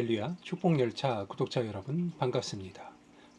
할렐루야 축복열차 구독자 여러분 반갑습니다.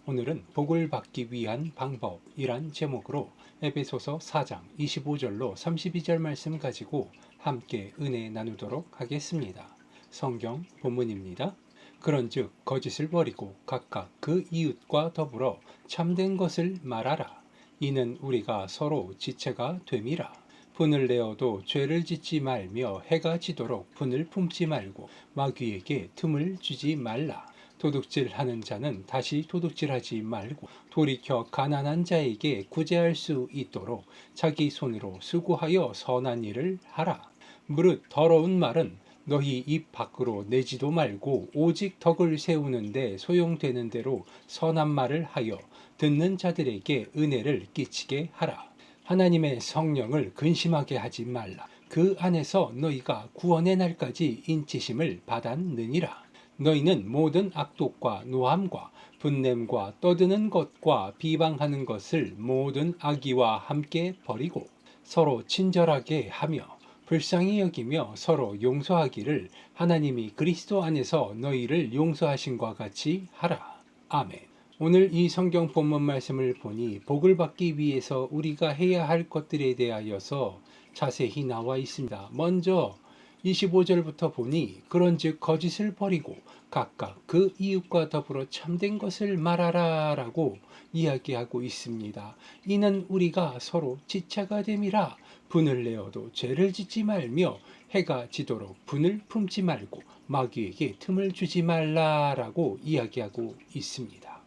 오늘은 복을 받기 위한 방법이란 제목으로 에베소서 4장 25절로 32절 말씀 가지고 함께 은혜 나누도록 하겠습니다. 성경 본문입니다. 그런즉 거짓을 버리고 각각 그 이웃과 더불어 참된 것을 말하라. 이는 우리가 서로 지체가 됨이라. 분을 내어도 죄를 짓지 말며 해가 지도록 분을 품지 말고 마귀에게 틈을 주지 말라. 도둑질하는 자는 다시 도둑질하지 말고 돌이켜 가난한 자에게 구제할 수 있도록 자기 손으로 수고하여 선한 일을 하라. 무릇 더러운 말은 너희 입 밖으로 내지도 말고 오직 덕을 세우는데 소용되는 대로 선한 말을 하여 듣는 자들에게 은혜를 끼치게 하라. 하나님의 성령을 근심하게 하지 말라. 그 안에서 너희가 구원의 날까지 인치심을 받았느니라. 너희는 모든 악독과 노함과 분냄과 떠드는 것과 비방하는 것을 모든 악의와 함께 버리고 서로 친절하게 하며 불쌍히 여기며 서로 용서하기를 하나님이 그리스도 안에서 너희를 용서하신과 같이 하라. 아멘. 오늘 이 성경 본문 말씀을 보니 복을 받기 위해서 우리가 해야 할 것들에 대하여서 자세히 나와 있습니다. 먼저 25절부터 보니 그런즉 거짓을 버리고 각각 그 이웃과 더불어 참된 것을 말하라 라고 이야기하고 있습니다. 이는 우리가 서로 지체가 됨이라. 분을 내어도 죄를 짓지 말며 해가 지도록 분을 품지 말고 마귀에게 틈을 주지 말라라고 이야기하고 있습니다.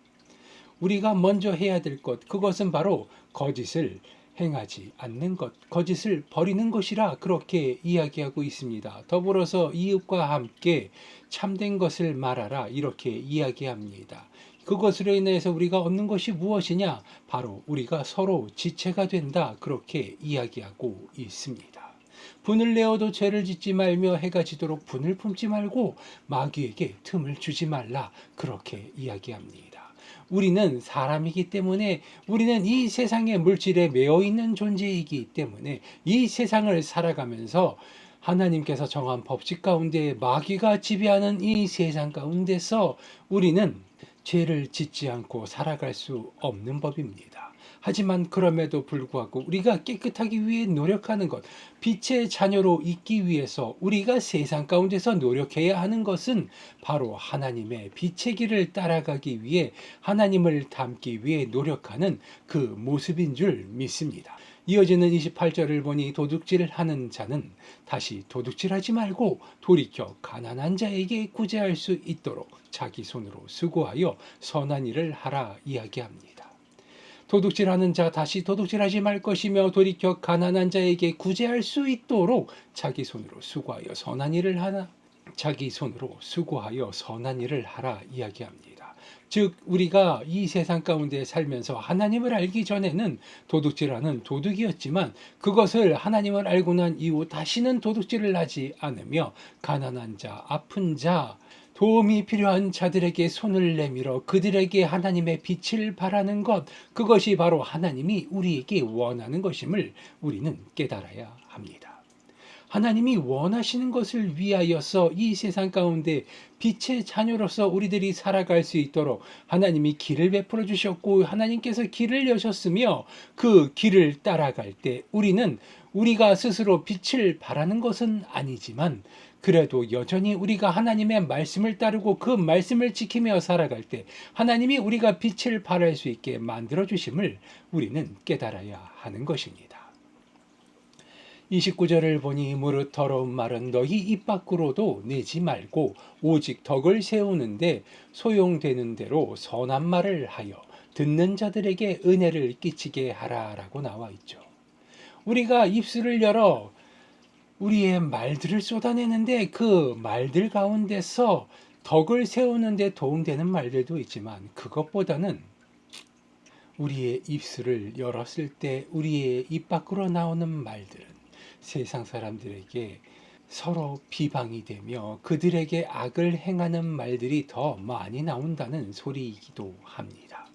우리가 먼저 해야 될 것, 그것은 바로 거짓을 행하지 않는 것, 거짓을 버리는 것이라 그렇게 이야기하고 있습니다. 더불어서 이웃과 함께 참된 것을 말하라 이렇게 이야기합니다. 그것으로 인해서 우리가 얻는 것이 무엇이냐? 바로 우리가 서로 지체가 된다 그렇게 이야기하고 있습니다. 분을 내어도 죄를 짓지 말며 해가 지도록 분을 품지 말고 마귀에게 틈을 주지 말라 그렇게 이야기합니다. 우리는 사람이기 때문에 우리는 이 세상의 물질에 매여 있는 존재이기 때문에 이 세상을 살아가면서 하나님께서 정한 법칙 가운데 마귀가 지배하는 이 세상 가운데서 우리는 죄를 짓지 않고 살아갈 수 없는 법입니다. 하지만 그럼에도 불구하고 우리가 깨끗하기 위해 노력하는 것, 빛의 자녀로 있기 위해서 우리가 세상 가운데서 노력해야 하는 것은 바로 하나님의 빛의 길을 따라가기 위해 하나님을 닮기 위해 노력하는 그 모습인 줄 믿습니다. 이어지는 28절을 보니 도둑질을 하는 자는 다시 도둑질하지 말고 돌이켜 가난한 자에게 구제할 수 있도록 자기 손으로 수고하여 선한 일을 하라 이야기합니다. 도둑질하는 자 다시 도둑질하지 말 것이며 돌이켜 가난한 자에게 구제할 수 있도록 자기 손으로 수고하여 선한 일을 하라. 자기 손으로 수고하여 선한 일을 하라 이야기합니다. 즉 우리가 이 세상 가운데 살면서 하나님을 알기 전에는 도둑질하는 도둑이었지만 그것을 하나님을 알고 난 이후 다시는 도둑질을 하지 않으며 가난한 자, 아픈 자, 도움이 필요한 자들에게 손을 내밀어 그들에게 하나님의 빛을 발하는 것, 그것이 바로 하나님이 우리에게 원하는 것임을 우리는 깨달아야 합니다. 하나님이 원하시는 것을 위하여서 이 세상 가운데 빛의 자녀로서 우리들이 살아갈 수 있도록 하나님이 길을 베풀어 주셨고 하나님께서 길을 여셨으며 그 길을 따라갈 때 우리는 우리가 스스로 빛을 발하는 것은 아니지만 그래도 여전히 우리가 하나님의 말씀을 따르고 그 말씀을 지키며 살아갈 때 하나님이 우리가 빛을 발할 수 있게 만들어 주심을 우리는 깨달아야 하는 것입니다. 29절을 보니 무릇 더러운 말은 너희 입 밖으로도 내지 말고 오직 덕을 세우는데 소용되는 대로 선한 말을 하여 듣는 자들에게 은혜를 끼치게 하라라고 나와 있죠. 우리가 입술을 열어 우리의 말들을 쏟아내는데 그 말들 가운데서 덕을 세우는데 도움되는 말들도 있지만 그것보다는 우리의 입술을 열었을 때 우리의 입 밖으로 나오는 말들은 세상 사람들에게 서로 비방이 되며 그들에게 악을 행하는 말들이 더 많이 나온다는 소리이기도 합니다.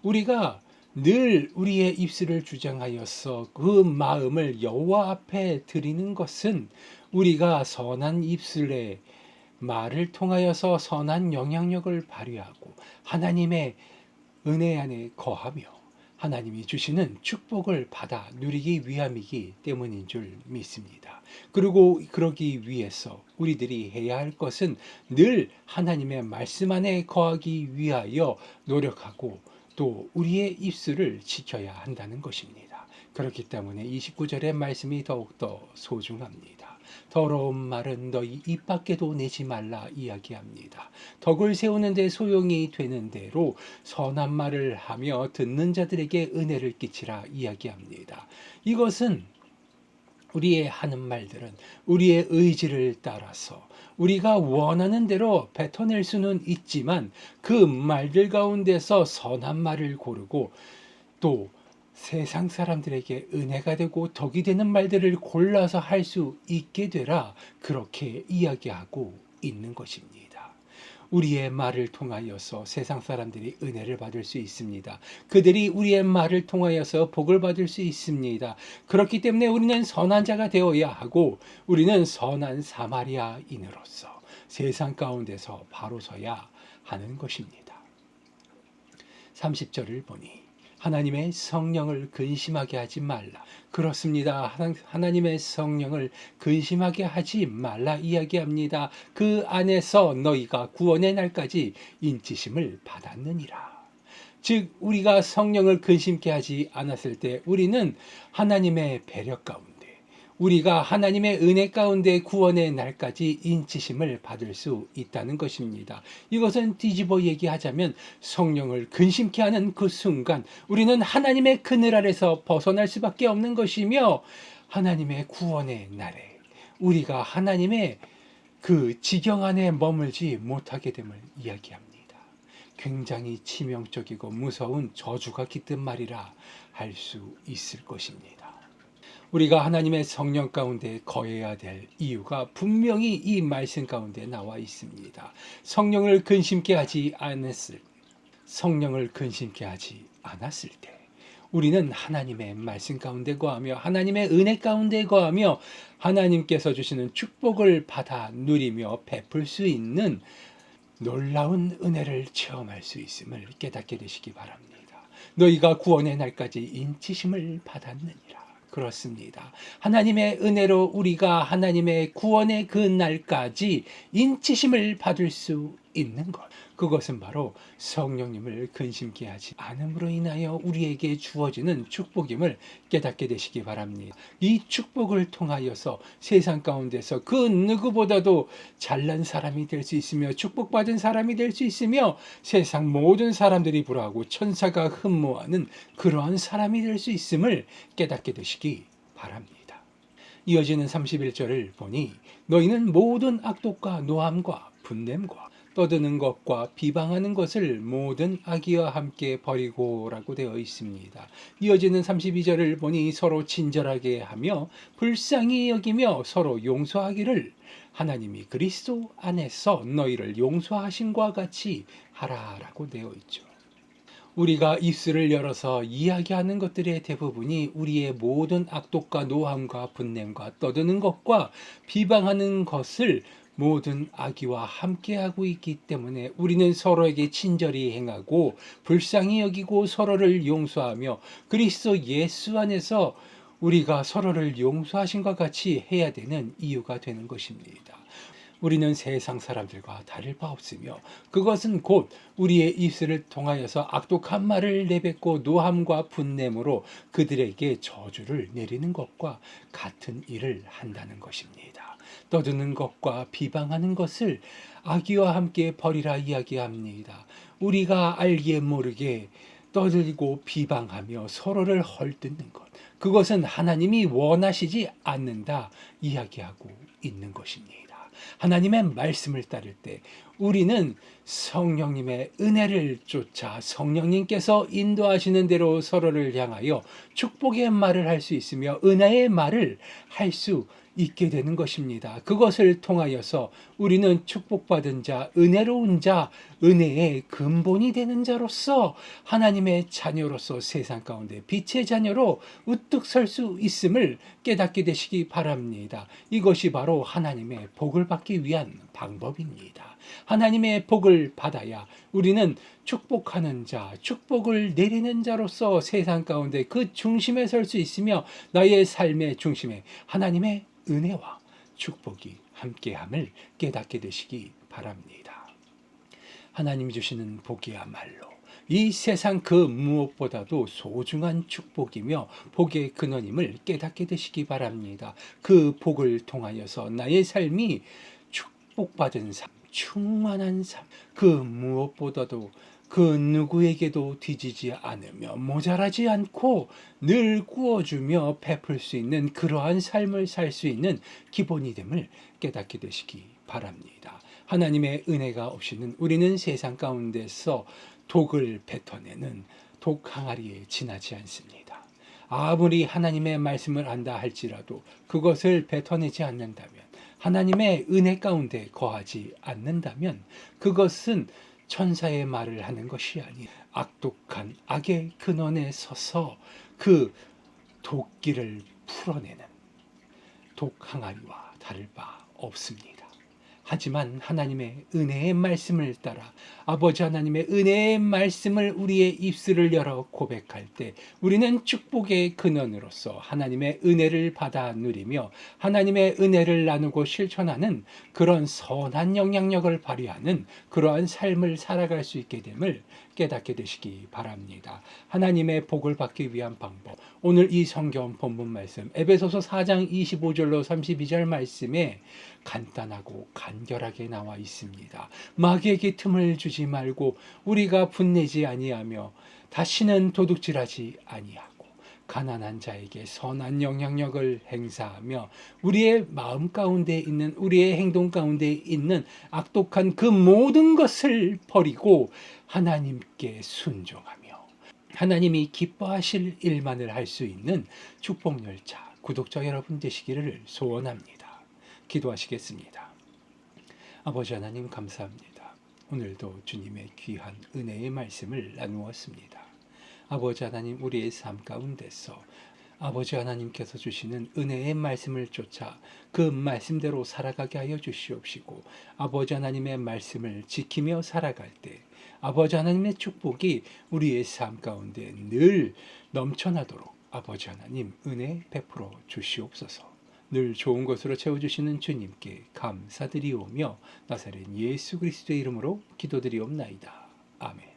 우리가 늘 우리의 입술을 주장하여서 그 마음을 여호와 앞에 드리는 것은 우리가 선한 입술에 말을 통하여서 선한 영향력을 발휘하고 하나님의 은혜 안에 거하며 하나님이 주시는 축복을 받아 누리기 위함이기 때문인 줄 믿습니다. 그리고 그러기 위해서 우리들이 해야 할 것은 늘 하나님의 말씀 안에 거하기 위하여 노력하고 또 우리의 입술을 지켜야 한다는 것입니다. 그렇기 때문에 29절의 말씀이 더욱더 소중합니다. 더러운 말은 너희 입 밖에도 내지 말라 이야기합니다. 덕을 세우는 데 소용이 되는 대로 선한 말을 하며 듣는 자들에게 은혜를 끼치라 이야기합니다. 이것은 우리의 하는 말들은 우리의 의지를 따라서 우리가 원하는 대로 뱉어낼 수는 있지만 그 말들 가운데서 선한 말을 고르고 또 세상 사람들에게 은혜가 되고 덕이 되는 말들을 골라서 할 수 있게 되라 그렇게 이야기하고 있는 것입니다. 우리의 말을 통하여서 세상 사람들이 은혜를 받을 수 있습니다. 그들이 우리의 말을 통하여서 복을 받을 수 있습니다. 그렇기 때문에 우리는 선한 자가 되어야 하고 우리는 선한 사마리아인으로서 세상 가운데서 바로 서야 하는 것입니다. 30절을 보니 하나님의 성령을 근심하게 하지 말라. 그렇습니다. 하나님의 성령을 근심하게 하지 말라 이야기합니다. 그 안에서 너희가 구원의 날까지 인치심을 받았느니라. 즉 우리가 성령을 근심케 하지 않았을 때 우리는 하나님의 배려 가운데 우리가 하나님의 은혜 가운데 구원의 날까지 인치심을 받을 수 있다는 것입니다. 이것은 뒤집어 얘기하자면 성령을 근심케 하는 그 순간 우리는 하나님의 그늘 아래서 벗어날 수밖에 없는 것이며 하나님의 구원의 날에 우리가 하나님의 그 지경 안에 머물지 못하게 됨을 이야기합니다. 굉장히 치명적이고 무서운 저주가 깃든 말이라 할 수 있을 것입니다. 우리가 하나님의 성령 가운데 거해야 될 이유가 분명히 이 말씀 가운데 나와 있습니다. 성령을 근심케 하지 않았을 때 우리는 하나님의 말씀 가운데 거하며 하나님의 은혜 가운데 거하며 하나님께서 주시는 축복을 받아 누리며 베풀 수 있는 놀라운 은혜를 체험할 수 있음을 깨닫게 되시기 바랍니다. 너희가 구원의 날까지 인치심을 받았느니라. 그렇습니다. 하나님의 은혜로 우리가 하나님의 구원의 그 날까지 인치심을 받을 수 있는 것. 그것은 바로 성령님을 근심케 하지 않음으로 인하여 우리에게 주어지는 축복임을 깨닫게 되시기 바랍니다. 이 축복을 통하여서 세상 가운데서 그 누구보다도 잘난 사람이 될 수 있으며 축복받은 사람이 될 수 있으며 세상 모든 사람들이 불화하고 천사가 흠모하는 그러한 사람이 될 수 있음을 깨닫게 되시기 바랍니다. 이어지는 31절을 보니 너희는 모든 악독과 노함과 분냄과 떠드는 것과 비방하는 것을 모든 악의와 함께 버리고 라고 되어 있습니다. 이어지는 32절을 보니 서로 친절하게 하며 불쌍히 여기며 서로 용서하기를 하나님이 그리스도 안에서 너희를 용서하신과 같이 하라라고 되어 있죠. 우리가 입술을 열어서 이야기하는 것들의 대부분이 우리의 모든 악독과 노함과 분냄과 떠드는 것과 비방하는 것을 모든 악의와 함께하고 있기 때문에 우리는 서로에게 친절히 행하고 불쌍히 여기고 서로를 용서하며 그리스도 예수 안에서 우리가 서로를 용서하신과 같이 해야 되는 이유가 되는 것입니다. 우리는 세상 사람들과 다를 바 없으며 그것은 곧 우리의 입술을 통하여서 악독한 말을 내뱉고 노함과 분냄으로 그들에게 저주를 내리는 것과 같은 일을 한다는 것입니다. 떠드는 것과 비방하는 것을 악의와 함께 버리라 이야기합니다. 우리가 알게 모르게 떠들고 비방하며 서로를 헐뜯는 것, 그것은 하나님이 원하시지 않는다 이야기하고 있는 것입니다. 하나님의 말씀을 따를 때 우리는 성령님의 은혜를 쫓아 성령님께서 인도하시는 대로 서로를 향하여 축복의 말을 할 수 있으며 은혜의 말을 할 수 있게 되는 것입니다. 그것을 통하여서 우리는 축복받은 자, 은혜로운 자, 은혜의 근본이 되는 자로서 하나님의 자녀로서 세상 가운데 빛의 자녀로 우뚝 설 수 있음을 깨닫게 되시기 바랍니다. 이것이 바로 하나님의 복을 받기 위한 방법입니다. 하나님의 복을 받아야 우리는 축복하는 자, 축복을 내리는 자로서 세상 가운데 그 중심에 설 수 있으며 나의 삶의 중심에 하나님의 은혜와 축복이 함께함을 깨닫게 되시기 바랍니다. 하나님이 주시는 복이야말로 이 세상 그 무엇보다도 소중한 축복이며 복의 근원임을 깨닫게 되시기 바랍니다. 그 복을 통하여서 나의 삶이 축복받은 삶, 충만한 삶, 그 무엇보다도 그 누구에게도 뒤지지 않으며 모자라지 않고 늘 구워주며 베풀 수 있는 그러한 삶을 살 수 있는 기본이 됨을 깨닫게 되시기 바랍니다. 하나님의 은혜가 없이는 우리는 세상 가운데서 독을 뱉어내는 독 항아리에 지나지 않습니다. 아무리 하나님의 말씀을 안다 할지라도 그것을 뱉어내지 않는다면, 하나님의 은혜 가운데 거하지 않는다면 그것은 천사의 말을 하는 것이 아니 악독한 악의 근원에 서서 그 독기를 풀어내는 독 항아리와 다를 바 없습니다. 하지만 하나님의 은혜의 말씀을 따라 아버지 하나님의 은혜의 말씀을 우리의 입술을 열어 고백할 때 우리는 축복의 근원으로서 하나님의 은혜를 받아 누리며 하나님의 은혜를 나누고 실천하는 그런 선한 영향력을 발휘하는 그러한 삶을 살아갈 수 있게 됨을 깨닫게 되시기 바랍니다. 하나님의 복을 받기 위한 방법, 오늘 이 성경 본문 말씀 에베소서 4장 25절로 32절 말씀에 간단하고 간결하게 나와 있습니다. 마귀에게 틈을 주지 말고 우리가 분내지 아니하며 다시는 도둑질하지 아니하고 가난한 자에게 선한 영향력을 행사하며 우리의 마음 가운데 있는, 우리의 행동 가운데 있는 악독한 그 모든 것을 버리고 하나님께 순종하며 하나님이 기뻐하실 일만을 할 수 있는 축복열차 구독자 여러분 되시기를 소원합니다. 기도하시겠습니다. 아버지 하나님 감사합니다. 오늘도 주님의 귀한 은혜의 말씀을 나누었습니다. 아버지 하나님, 우리의 삶 가운데서 아버지 하나님께서 주시는 은혜의 말씀을 쫓아 그 말씀대로 살아가게 하여 주시옵시고, 아버지 하나님의 말씀을 지키며 살아갈 때 아버지 하나님의 축복이 우리의 삶 가운데 늘 넘쳐나도록 아버지 하나님 은혜 베풀어 주시옵소서. 늘 좋은 것으로 채워주시는 주님께 감사드리오며 나사렛 예수 그리스도의 이름으로 기도드리옵나이다. 아멘.